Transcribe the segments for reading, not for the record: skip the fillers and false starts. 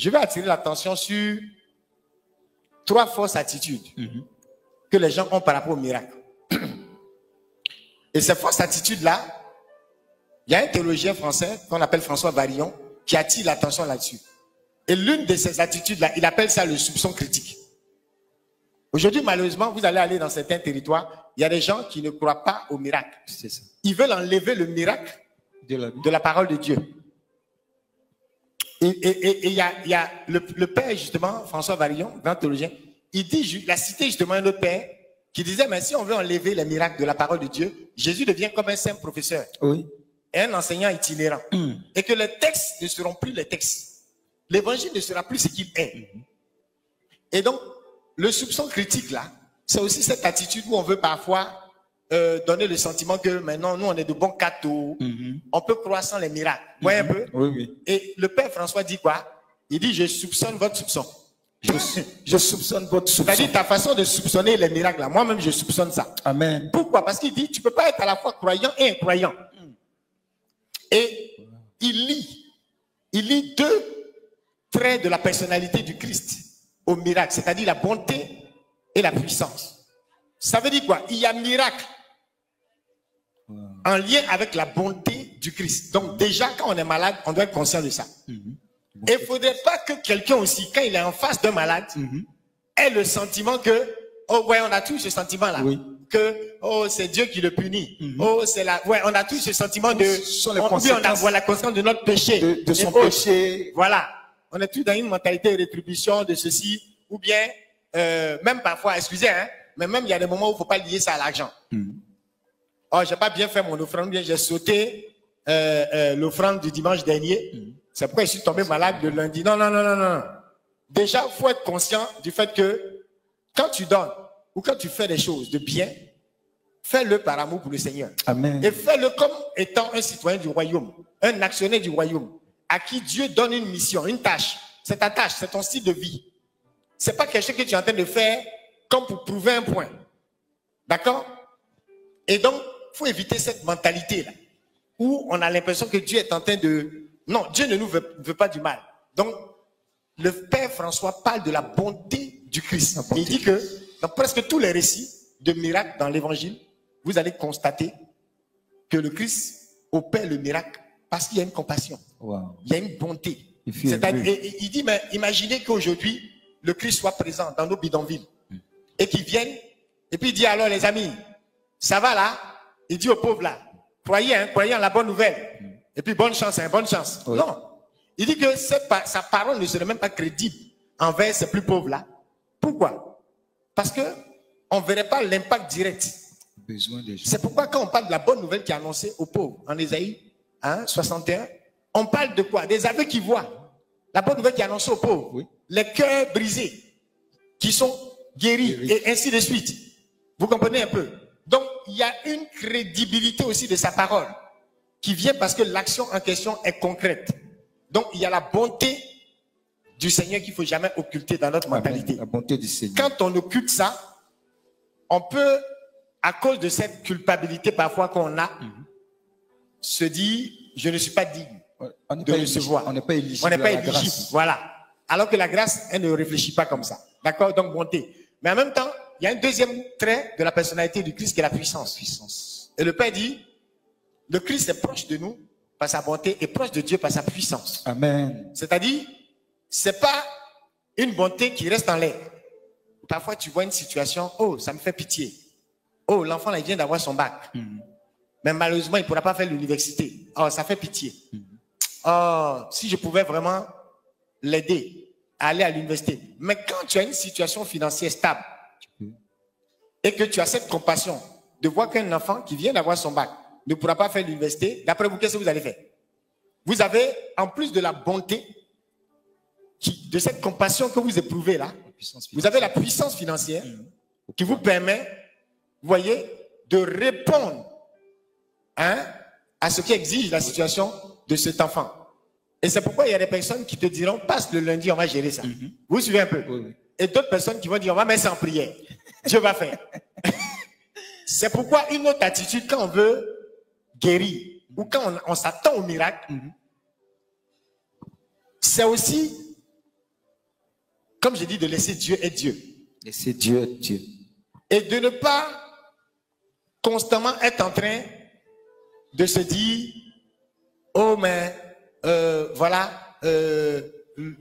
je vais attirer l'attention sur 3 fausses attitudes que les gens ont par rapport au miracle. Et ces fausses attitudes-là, il y a un théologien français qu'on appelle François Varillon qui attire l'attention là-dessus. Et l'une de ces attitudes-là, il appelle ça le soupçon critique. Aujourd'hui, malheureusement, vous allez aller dans certains territoires, il y a des gens qui ne croient pas au miracle. C'est ça. Ils veulent enlever le miracle de la parole de Dieu. Et il y a le père, justement, François Varillon, grand théologien, il a cité justement un autre père qui disait, mais si on veut enlever les miracles de la parole de Dieu, Jésus devient comme un simple professeur. Oui. Et un enseignant itinérant. Et que les textes ne seront plus les textes. L'évangile ne sera plus ce qu'il est. Et donc, le soupçon critique, là, c'est aussi cette attitude où on veut parfois donner le sentiment que maintenant, nous, on est de bons cathos. On peut croire sans les miracles. Vous voyez un peu? Oui, oui. Et le père François dit quoi? Il dit, je soupçonne votre soupçon. Je soupçonne votre soupçon. C'est-à-dire ta façon de soupçonner les miracles, là. Moi-même, je soupçonne ça. Amen. Pourquoi? Parce qu'il dit, tu peux pas être à la fois croyant et incroyant. Et il lit 2 traits de la personnalité du Christ au miracle, c'est-à-dire la bonté et la puissance. Ça veut dire quoi? Il y a miracle en lien avec la bonté du Christ. Donc déjà, quand on est malade, on doit être conscient de ça. Et il ne faudrait pas que quelqu'un aussi, quand il est en face d'un malade, ait le sentiment que, oh ouais, on a tous ce sentiment-là. Oui. Que, oh, c'est Dieu qui le punit. Oh, c'est la, ouais, on a tous ce sentiment de, on a la conscience de notre péché. De son péché. Voilà. On est tous dans une mentalité de rétribution de ceci, ou bien, même parfois, excusez, hein, mais même il y a des moments où il ne faut pas lier ça à l'argent. Oh, j'ai pas bien fait mon offrande, bien j'ai sauté l'offrande du dimanche dernier. C'est pourquoi je suis tombé malade le lundi. Non, non, non, non, non. Déjà, il faut être conscient du fait que quand tu donnes ou quand tu fais des choses de bien, fais-le par amour pour le Seigneur. Amen. Et fais-le comme étant un citoyen du royaume, un actionnaire du royaume, à qui Dieu donne une mission, une tâche. C'est ta tâche, c'est ton style de vie. C'est pas quelque chose que tu es en train de faire comme pour prouver un point. D'accord? Et donc, il faut éviter cette mentalité-là, où on a l'impression que Dieu est en train de... Non, Dieu ne nous veut pas du mal. Donc, le Père François parle de la bonté du Christ. Et il dit que dans presque tous les récits de miracles dans l'Évangile, vous allez constater que le Christ opère le miracle parce qu'il y a une compassion. Wow. Il y a une bonté. Il dit, mais imaginez qu'aujourd'hui, le Christ soit présent dans nos bidonvilles et qu'il vienne, et puis il dit, alors les amis, ça va là? Il dit aux pauvres là, croyez en la bonne nouvelle. Et puis bonne chance, bonne chance. Oui. Non. Il dit que sa parole ne serait même pas crédible envers ces plus pauvres là. Pourquoi? Parce que on ne verrait pas l'impact direct. C'est pourquoi quand on parle de la bonne nouvelle qui est annoncée aux pauvres en Ésaïe 61, on parle de quoi? Des aveugles qui voient. La bonne nouvelle qui est annoncée aux pauvres. Oui. Les cœurs brisés qui sont guéris et ainsi de suite. Vous comprenez un peu? Donc, il y a une crédibilité aussi de sa parole qui vient parce que l'action en question est concrète. Donc, il y a la bonté du Seigneur qu'il ne faut jamais occulter dans notre mentalité. La bonté du Seigneur. Quand on occulte ça, on peut, à cause de cette culpabilité parfois qu'on a, se dire, je ne suis pas digne de recevoir. On n'est pas éligible. On n'est pas éligible. Voilà. Alors que la grâce, elle ne réfléchit pas comme ça. D'accord? Donc, bonté. Mais en même temps, il y a un deuxième trait de la personnalité du Christ qui est la puissance. Et le Père dit, le Christ est proche de nous par sa bonté et proche de Dieu par sa puissance. Amen. C'est-à-dire, c'est pas une bonté qui reste en l'air. Parfois, tu vois une situation, oh, ça me fait pitié. Oh, l'enfant, là, il vient d'avoir son bac. Mais malheureusement, il ne pourra pas faire l'université. Oh, ça fait pitié. Oh, si je pouvais vraiment l'aider à aller à l'université. Mais quand tu as une situation financière stable et que tu as cette compassion de voir qu'un enfant qui vient d'avoir son bac ne pourra pas faire l'université, d'après vous, qu'est-ce que vous allez faire? Vous avez, en plus de la bonté, de cette compassion que vous éprouvez là, vous avez la puissance financière qui vous permet, vous voyez, de répondre à ce qui exige la situation de cet enfant. Et c'est pourquoi il y a des personnes qui te diront, passe le lundi, on va gérer ça. Vous suivez un peu? Et d'autres personnes qui vont dire, on va mettre ça en prière. Dieu va faire. C'est pourquoi une autre attitude, quand on veut guérir, ou quand on s'attend au miracle, c'est aussi comme je dis, de laisser Dieu être Dieu. Laisser Dieu être Dieu. Et de ne pas constamment être en train de se dire, oh mais voilà, le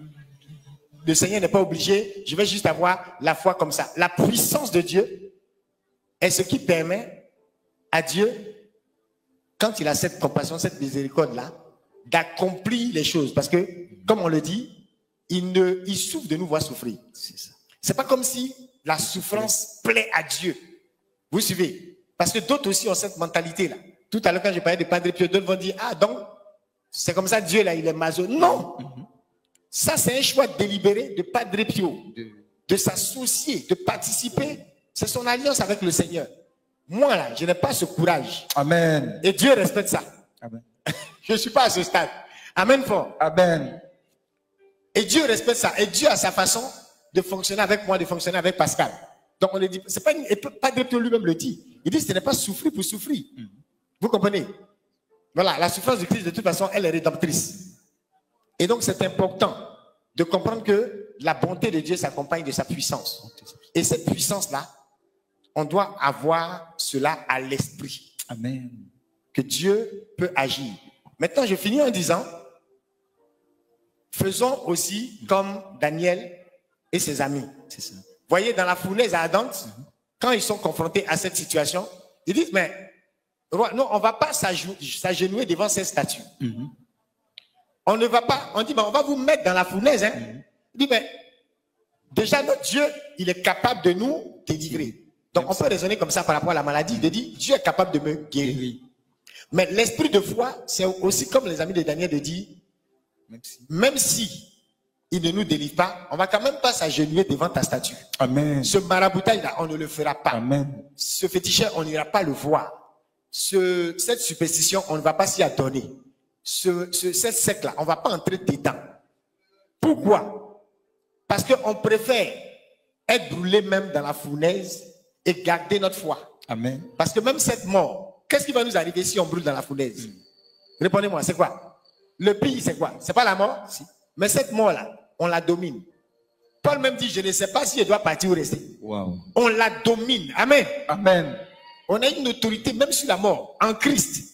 Seigneur n'est pas obligé, je vais juste avoir la foi comme ça. La puissance de Dieu est ce qui permet à Dieu, quand il a cette compassion, cette miséricorde-là, d'accomplir les choses. Parce que, comme on le dit, il souffre de nous voir souffrir. C'est pas comme si la souffrance plaît à Dieu. Vous suivez? Parce que d'autres aussi ont cette mentalité-là. Tout à l'heure, quand je parlais de Padre Pio, d'autres vont dire, ah donc, c'est comme ça, Dieu là, il est maso. Non! Ça, c'est un choix délibéré de Padre Pio, de s'associer, de participer. C'est son alliance avec le Seigneur. Moi là, je n'ai pas ce courage. Amen. Et Dieu respecte ça. Amen. Je ne suis pas à ce stade. Amen fort. Amen. Et Dieu respecte ça. Et Dieu a sa façon de fonctionner avec moi, de fonctionner avec Pascal. Donc on le dit, c'est pas, Padre Pio lui-même le dit. Il dit, ce n'est pas souffrir pour souffrir. Vous comprenez? Voilà, la souffrance de Christ, de toute façon, elle est rédemptrice. Et donc, c'est important de comprendre que la bonté de Dieu s'accompagne de sa puissance. Et cette puissance-là, on doit avoir cela à l'esprit. Amen. Que Dieu peut agir. Maintenant, je finis en disant, faisons aussi comme Daniel et ses amis. C'est ça. Voyez, dans la fournaise ardente, quand ils sont confrontés à cette situation, ils disent, mais non, on ne va pas s'agenouiller devant ces statues. On ne va pas, on dit, mais on va vous mettre dans la fournaise. Hein. Il dit, mais déjà notre Dieu, il est capable de nous délivrer. Donc on peut raisonner comme ça par rapport à la maladie. Il dit, Dieu est capable de me guérir. Mais l'esprit de foi, c'est aussi comme les amis de Daniel de dire, même si il ne nous délivre pas, on ne va quand même pas s'agenouiller devant ta statue. Amen. Ce maraboutage-là, on ne le fera pas. Amen. Ce féticheur, on n'ira pas le voir. Cette superstition, on ne va pas s'y adonner. Cette secte-là, on ne va pas entrer dedans. Pourquoi? Parce qu'on préfère être brûlé même dans la fournaise et garder notre foi. Amen. Parce que même cette mort, qu'est-ce qui va nous arriver si on brûle dans la fournaise? Répondez-moi, c'est quoi? Le pire, c'est quoi? C'est pas la mort? Si. Mais cette mort-là, on la domine. Paul même dit, je ne sais pas si elle doit partir ou rester. Wow. On la domine. Amen. Amen. On a une autorité même sur la mort, en Christ.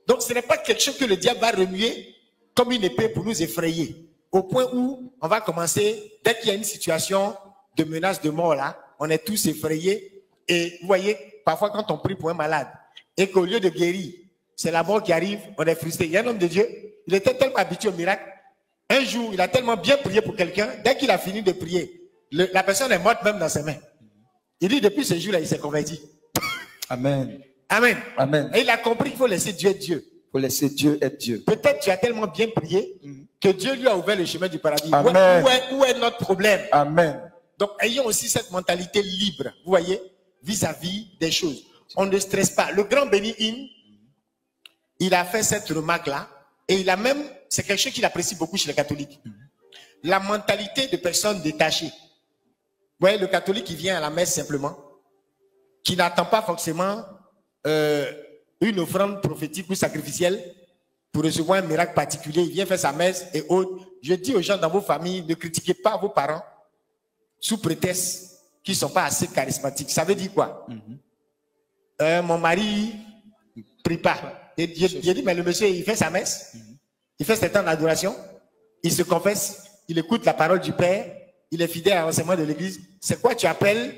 Donc ce n'est pas quelque chose que le diable va remuer comme une épée pour nous effrayer. Au point où on va commencer, dès qu'il y a une situation de menace de mort là, on est tous effrayés. Et vous voyez, parfois quand on prie pour un malade, et qu'au lieu de guérir, c'est la mort qui arrive, on est frustré. Il y a un homme de Dieu, il était tellement habitué au miracle. Un jour, il a tellement bien prié pour quelqu'un, dès qu'il a fini de prier, la personne est morte même dans ses mains. Il dit, depuis ce jour-là, il s'est converti. Amen. Amen. Amen. Et il a compris qu'il faut laisser Dieu être Dieu. Il faut laisser Dieu être Dieu. Peut-être tu as tellement bien prié que Dieu lui a ouvert le chemin du paradis. Amen. Où est notre problème? Amen. Donc, ayons aussi cette mentalité libre, vous voyez, vis-à-vis des choses. On ne stresse pas. Le grand Benny Hinn, il a fait cette remarque-là, et il a même, c'est quelque chose qu'il apprécie beaucoup chez les catholiques. La mentalité de personnes détachées. Vous voyez, le catholique qui vient à la messe simplement, qui n'attend pas forcément une offrande prophétique ou sacrificielle pour recevoir un miracle particulier. Il vient faire sa messe et autres. Je dis aux gens dans vos familles, ne critiquez pas vos parents sous prétexte qu'ils ne sont pas assez charismatiques. Ça veut dire quoi? Mon mari ne prie pas. J'ai dit, mais le monsieur, il fait sa messe, il fait ses temps d'adoration, il se confesse, il écoute la parole du Père, il est fidèle à l'enseignement de l'Église. C'est quoi tu appelles?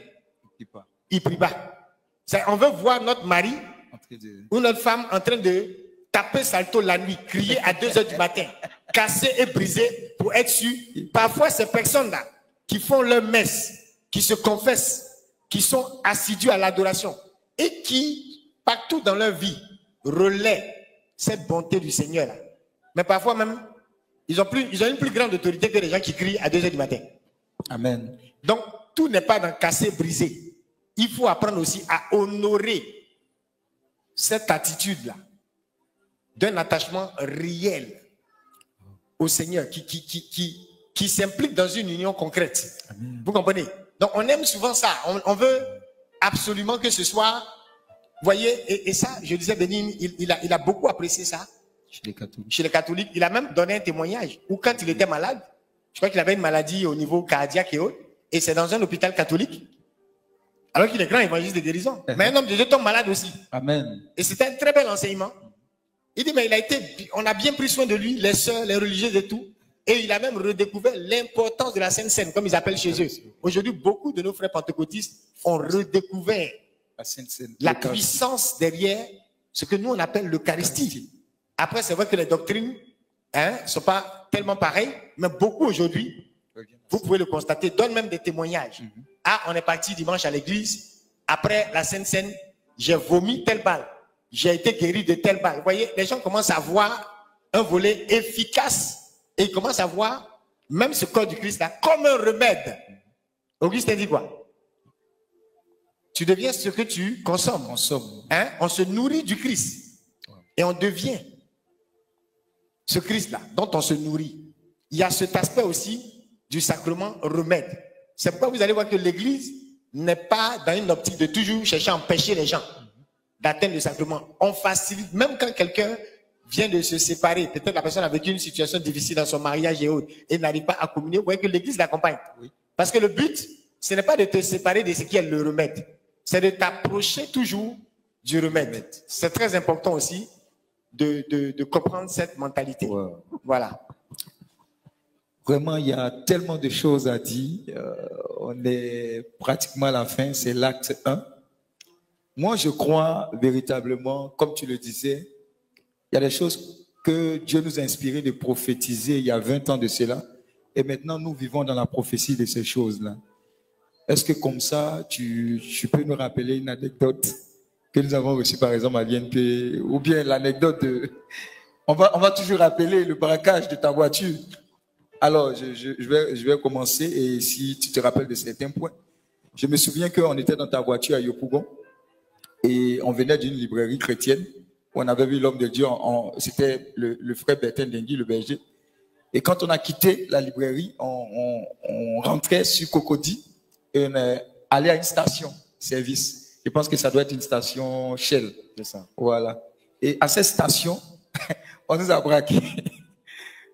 Il prie pas. On veut voir notre mari ou notre femme en train de taper salto la nuit, crier à 2 heures du matin, casser et briser pour être sûr. Parfois, ces personnes-là qui font leur messe, qui se confessent, qui sont assidus à l'adoration et qui, partout dans leur vie, relaient cette bonté du Seigneur. Là. Mais parfois même, ils ont une plus grande autorité que les gens qui crient à 2 heures du matin. Amen. Donc, tout n'est pas dans casser, briser. Il faut apprendre aussi à honorer cette attitude-là d'un attachement réel au Seigneur qui s'implique dans une union concrète. Amen. Vous comprenez? Donc, on aime souvent ça. On veut absolument que ce soit... Vous voyez, et ça, je disais, Bénin, il a beaucoup apprécié ça. Chez les catholiques. Il a même donné un témoignage où quand il était malade, Je crois qu'il avait une maladie au niveau cardiaque et autres. Et c'est dans un hôpital catholique. Alors qu'il est grand évangéliste de guérison. Mais un homme de Dieu tombe malade aussi. Amen. Et c'était un très bel enseignement. Il dit, mais on a bien pris soin de lui, les sœurs, les religieuses et tout. Et il a même redécouvert l'importance de la Sainte Seine, comme ils appellent chez eux. Aujourd'hui, beaucoup de nos frères pentecôtistes ont redécouvert la puissance derrière ce que nous on appelle l'Eucharistie. Après, c'est vrai que les doctrines ne sont pas tellement pareilles, mais beaucoup aujourd'hui, vous pouvez le constater, donnent même des témoignages. Ah, on est parti dimanche à l'église, après la Sainte Seine, j'ai vomi telle balle, j'ai été guéri de telle balle. Vous voyez, les gens commencent à voir un volet efficace et ils commencent à voir même ce corps du Christ là comme un remède. Augustin dit quoi? Tu deviens ce que tu consommes. Hein? On se nourrit du Christ et on devient ce Christ là dont on se nourrit. Il y a cet aspect aussi du sacrement remède. C'est pourquoi vous allez voir que l'église n'est pas dans une optique de toujours chercher à empêcher les gens d'atteindre le sacrement. On facilite, même quand quelqu'un vient de se séparer, peut-être la personne a vécu une situation difficile dans son mariage et autres, et n'arrive pas à communier, vous voyez que l'église l'accompagne. Oui. Parce que le but, ce n'est pas de te séparer de ce qui est le remède, c'est de t'approcher toujours du remède. C'est très important aussi de comprendre cette mentalité. Wow. Voilà. Vraiment, il y a tellement de choses à dire. On est pratiquement à la fin, c'est l'acte 1. Moi, je crois véritablement, comme tu le disais, il y a des choses que Dieu nous a inspiré de prophétiser il y a 20 ans de cela. Et maintenant, nous vivons dans la prophétie de ces choses-là. Est-ce que comme ça, tu peux nous rappeler une anecdote que nous avons reçue par exemple à l'INP, ou bien l'anecdote de... On va toujours rappeler le braquage de ta voiture. Alors, je vais commencer et si tu te rappelles de certains points. Je me souviens qu'on était dans ta voiture à Yopougon et on venait d'une librairie chrétienne. On avait vu l'homme de Dieu, c'était le frère Bertin Dengui, le berger. Et quand on a quitté la librairie, on rentrait sur Cocody et on est allé à une station service. Je pense que ça doit être une station Shell. C'est ça. Voilà. Et à cette station, on nous a braqué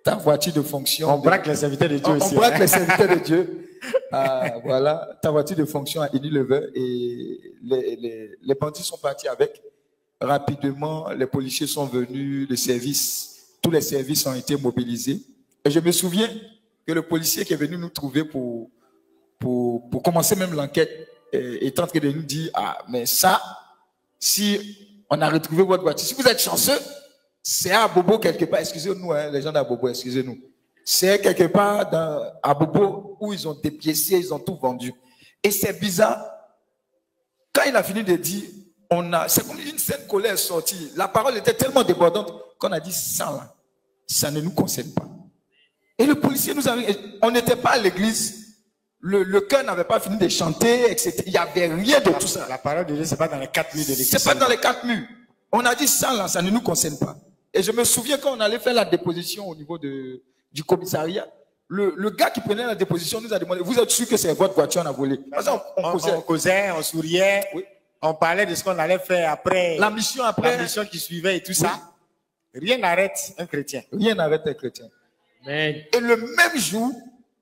ta voiture de fonction. On braque les serviteurs de Dieu aussi. On braque les serviteurs de Dieu. Voilà, ta voiture de fonction à Unilever et les bandits sont partis avec. Rapidement, les policiers sont venus, tous les services ont été mobilisés. Et je me souviens que le policier qui est venu nous trouver pour commencer même l'enquête est en train de nous dire, ah, mais ça, si on a retrouvé votre voiture, si vous êtes chanceux, c'est à Bobo quelque part, excusez-nous, hein, les gens d'Abobo, excusez-nous. C'est quelque part à Bobo où ils ont dépiécé, ils ont tout vendu. Et c'est bizarre, quand il a fini de dire, c'est comme une scène colère sortie. La parole était tellement débordante qu'on a dit ça là, ça ne nous concerne pas. Et le policier nous a dit, on n'était pas à l'église, le chœur n'avait pas fini de chanter, etc. Il n'y avait rien de tout ça. La parole de Dieu, c'est pas dans les 4 murs de l'église. C'est pas dans les 4 murs. On a dit ça là, ça ne nous concerne pas. Et je me souviens quand on allait faire la déposition au niveau du commissariat, le gars qui prenait la déposition nous a demandé, vous êtes sûr que c'est votre voiture qu'on a volée? Parce on causait, on souriait. Oui. On parlait de ce qu'on allait faire après. La mission qui suivait et tout ça. Rien n'arrête un chrétien. Rien n'arrête un chrétien. Mais... Et le même jour,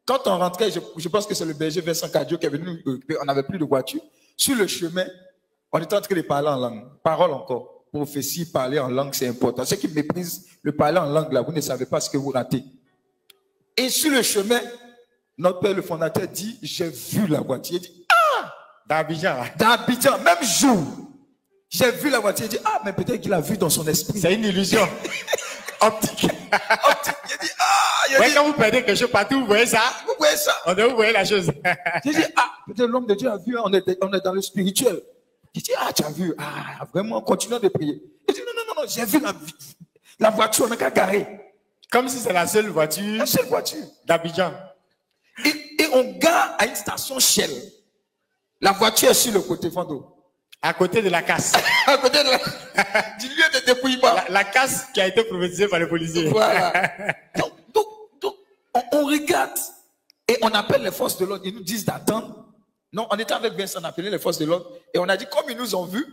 quand on rentrait, je pense que c'est le berger Vincent Cadio qui est venu nous occuper, on n'avait plus de voiture. Sur le chemin, on était en train de parler en langue. Parole encore. Prophétie, parler en langue, c'est important. Ceux qui méprisent le parler en langue, là, vous ne savez pas ce que vous ratez. Et sur le chemin, notre père, le fondateur, dit, j'ai vu la voiture. Il dit, ah! D'Abidjan, même jour. J'ai vu la voiture, il dit, ah, mais peut-être qu'il a vu dans son esprit. C'est une illusion. Optique. Il dit, ah, quand vous perdez quelque chose partout, vous voyez ça? Vous voyez ça? Vous voyez la chose. J'ai dit, ah, peut-être l'homme de Dieu a vu, on est dans le spirituel. Il dit, ah, tu as vu, ah, vraiment, continuons de prier. Il dit, non, j'ai vu la voiture, on n'a qu'à garer. Comme si c'est la seule voiture. La seule voiture. D'Abidjan. Et on gare à une station Shell. La voiture est sur le côté Fando. À côté de la casse. À côté de du lieu de dépouillement. La casse qui a été prophétisée par les policiers. Voilà. Donc on regarde et on appelle les forces de l'ordre. Ils nous disent d'attendre. Non, on était avec Vincent, on appelait les forces de l'ordre. Et on a dit, comme ils nous ont vu,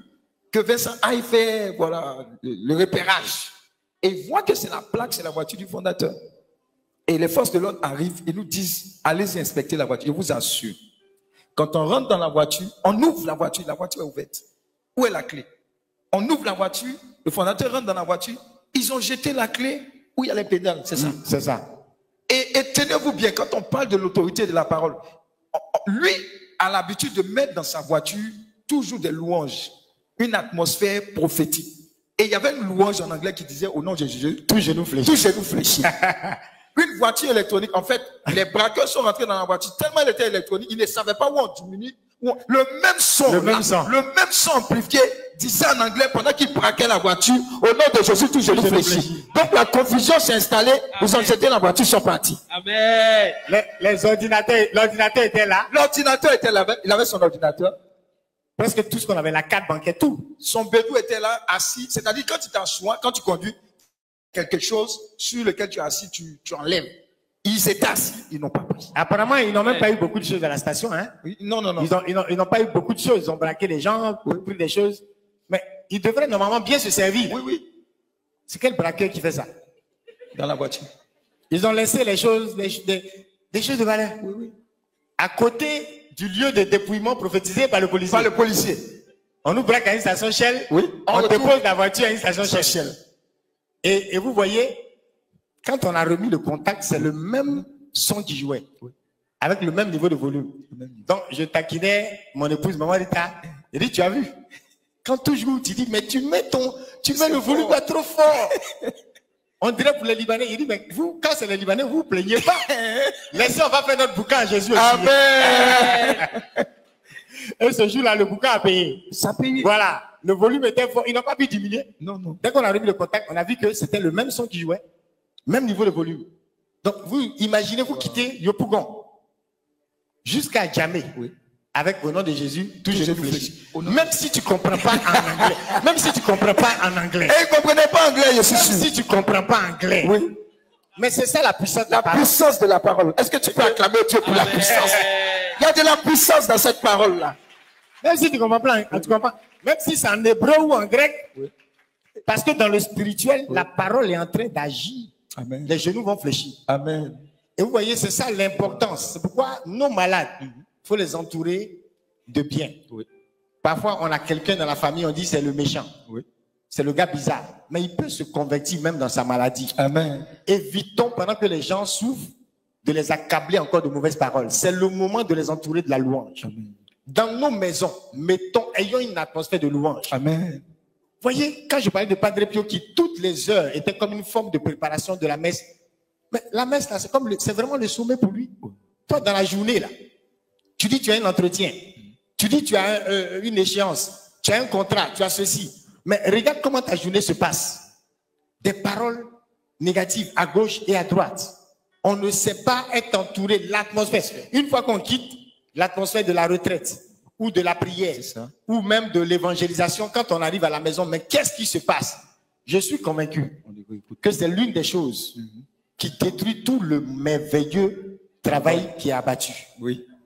que Vincent aille faire le repérage. Et voit que c'est la plaque, c'est la voiture du fondateur. Et les forces de l'ordre arrivent et nous disent, allez inspecter la voiture. Je vous assure. Quand on rentre dans la voiture, on ouvre la voiture est ouverte. Où est la clé? On ouvre la voiture, le fondateur rentre dans la voiture, ils ont jeté la clé où il y a les pédales, c'est ça. C'est ça. Et tenez-vous bien, quand on parle de l'autorité de la parole, lui a l'habitude de mettre dans sa voiture toujours des louanges, une atmosphère prophétique. Et il y avait une louange en anglais qui disait au nom de Jésus, Tout genou fléchi. tout genou fléchi. Une voiture électronique, en fait, les braqueurs sont rentrés dans la voiture tellement elle était électronique, ils ne savaient pas où on diminue. Le même son, Le même son. le même son amplifié, disait en anglais pendant qu'ils braquaient la voiture, au nom de Jésus, tout genou fléchi. Donc la confusion s'est installée, ils ont jeté la voiture, ils sont partis. Amen. L'ordinateur était là. L'ordinateur était là, il avait son ordinateur. Presque tout ce qu'on avait, la carte bancaire, tout. Son bédou était là, assis. C'est-à-dire, quand tu t'assois, quand tu conduis quelque chose sur lequel tu es assis, tu enlèves. Ils étaient assis, ils n'ont pas pris. Apparemment, ils n'ont même pas eu beaucoup de choses à la station. Hein? Oui, non. Ils n'ont pas eu beaucoup de choses. Ils ont braqué les gens, pris des choses. Mais ils devraient normalement bien se servir. Oui. C'est quel braqueur qui fait ça? Dans la voiture. Ils ont laissé les choses, des choses de valeur. Oui. À côté du lieu de dépouillement prophétisé par le policier. Par le policier. On nous braque à une station Shell. Oui. On retourne dépose la voiture à une station sur Shell. Shell. Et vous voyez, quand on a remis le contact, c'est le même son qui jouait. Oui. Avec le même niveau de volume. Donc, je taquinais mon épouse, maman Rita. Elle dit, tu as vu? Quand tout joue, tu dis, mais tu mets le volume pas trop fort. On dirait pour les Libanais, il dit, mais vous, quand c'est les Libanais, vous plaignez pas. Laissez, on va faire notre bouquin à Jésus aussi. Amen. Et ce jour-là, le bouquin a payé. Ça paye. Voilà. Le volume était fort. Ils n'ont pas pu diminuer. Non. Dès qu'on a remis le contact, on a vu que c'était le même son qui jouait. Même niveau de volume. Donc, vous imaginez, vous quittez Yopougon jusqu'à Djamé. Oui. Avec au nom de Jésus, tout genou fléchi. Au nom Même si tu comprends pas en anglais. Même si tu comprends pas en anglais. Et ils ne comprenaient pas anglais, je suis Même sûr. si tu comprends pas anglais. Oui. Mais c'est ça la puissance de La la parole. puissance de la parole. Est-ce que tu peux acclamer Dieu pour la puissance? Il y a de la puissance dans cette parole-là. Même si tu comprends pas, tu comprends. Même si c'est en hébreu ou en grec. Oui. Parce que dans le spirituel, la parole est en train d'agir. Amen. Les genoux vont fléchir. Amen. Et vous voyez, c'est ça l'importance. C'est pourquoi nos malades, il faut les entourer de bien. Oui. Parfois, on a quelqu'un dans la famille, on dit c'est le méchant. Oui. C'est le gars bizarre. Mais il peut se convertir même dans sa maladie. Amen. Évitons, pendant que les gens souffrent, de les accabler encore de mauvaises paroles. C'est le moment de les entourer de la louange. Amen. Dans nos maisons, ayons une atmosphère de louange. Amen. Voyez, quand je parlais de Padre Pio, qui toutes les heures étaient comme une forme de préparation de la messe. Mais la messe, là, c'est vraiment le sommet pour lui. Toi, dans la journée, là, tu dis tu as un entretien. Tu dis tu as une échéance. Tu as un contrat, tu as ceci. Mais regarde comment ta journée se passe. Des paroles négatives à gauche et à droite. On ne sait pas être entouré de l'atmosphère. Une fois qu'on quitte l'atmosphère de la retraite ou de la prière ou même de l'évangélisation, quand on arrive à la maison, mais qu'est-ce qui se passe? Je suis convaincu que c'est l'une des choses qui détruit tout le merveilleux travail qui est abattu. Oui.